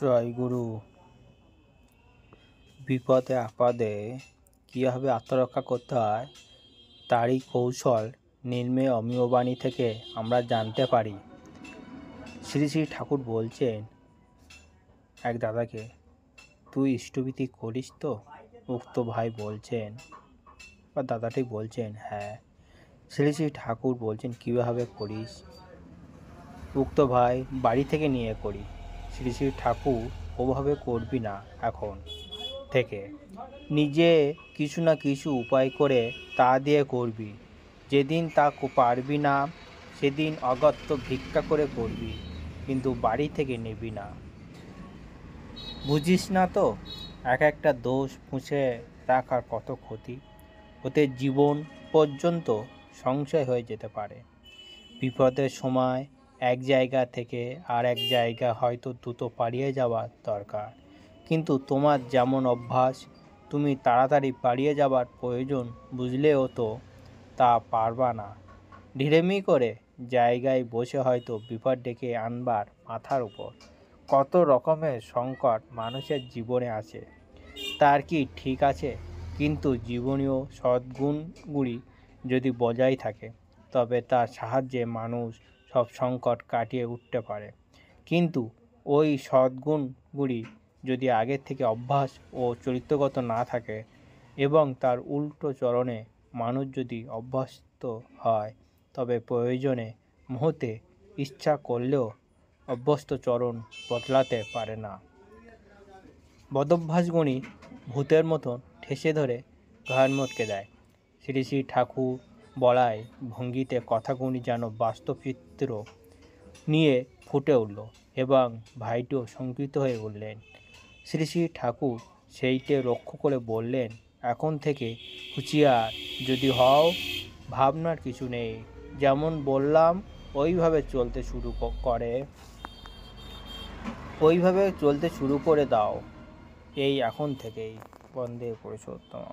জয় গুরু। বিপদে আপদে কীভাবে আত্মরক্ষা করতে হয় তারই কৌশল নির্মেয় অমীয় বাণী থেকে আমরা জানতে পারি। শ্রী শ্রী ঠাকুর বলছেন এক দাদাকে, তুই ইষ্টভীতি করিস তো? উক্ত ভাই বলছেন বা দাদাটি বলছেন, হ্যাঁ। শ্রী শ্রী ঠাকুর বলছেন, কীভাবে করিস? উক্ত ভাই, বাড়ি থেকে নিয়ে করি। শ্রী শ্রী ঠাকুর, ওভাবে করবি না, এখন থেকে নিজে কিছু না কিছু উপায় করে তা দিয়ে করবি। যেদিন তা পারবি না সেদিন অগত্য ভিক্ষা করে করবি, কিন্তু বাড়ি থেকে নেবি না। বুঝিস না তো, এক একটা দোষ মুছে রাখার কত ক্ষতি, ওতে জীবন পর্যন্ত সংশয় হয়ে যেতে পারে। বিপদের সময় এক জায়গা থেকে আর এক জায়গা হয়তো দ্রুত পালিয়ে যাওয়া দরকার, কিন্তু তোমার যেমন অভ্যাস, তুমি তাড়াতাড়ি পালিয়ে যাবার প্রয়োজন বুঝলেও তো তা পারবা না। ঢিলেমি করে জায়গায় বসে হয়তো বিপদ ডেকে আনবার মাথার উপর। কত রকমের সংকট মানুষের জীবনে আছে, তার কি ঠিক আছে? কিন্তু জীবনীয় সদ্গুণগুলি যদি বজায় থাকে, তবে তার সাহায্যে মানুষ সব সংকট কাটিয়ে উঠতে পারে। কিন্তু ওই সদ্গুণগুলি যদি আগের থেকে অভ্যাস ও চরিত্রগত না থাকে, এবং তার উল্টো চরণে মানুষ যদি অভ্যস্ত হয়, তবে প্রয়োজনে মুহূর্তে ইচ্ছা করলেও অভ্যস্ত চরণ বদলাতে পারে না। বদভ্যাসগুণী ভূতের মতন ঠেসে ধরে ঘাড় মটকে দেয়। শ্রী শ্রী ঠাকুর বলায় ভঙ্গিতে কথাগুলি যেন বাস্তব চিত্র নিয়ে ফুটে উঠল, এবং ভাইটিও শঙ্কিত হয়ে উঠলেন। শ্রী শ্রী ঠাকুর সেইটে লক্ষ্য করে বললেন, এখন থেকে হুঁশিয়ার যদি হও, ভাবনার কিছু নেই। যেমন বললাম ওইভাবে চলতে শুরু করে দাও, এই এখন থেকেই। বন্দে পুরুষোত্তম।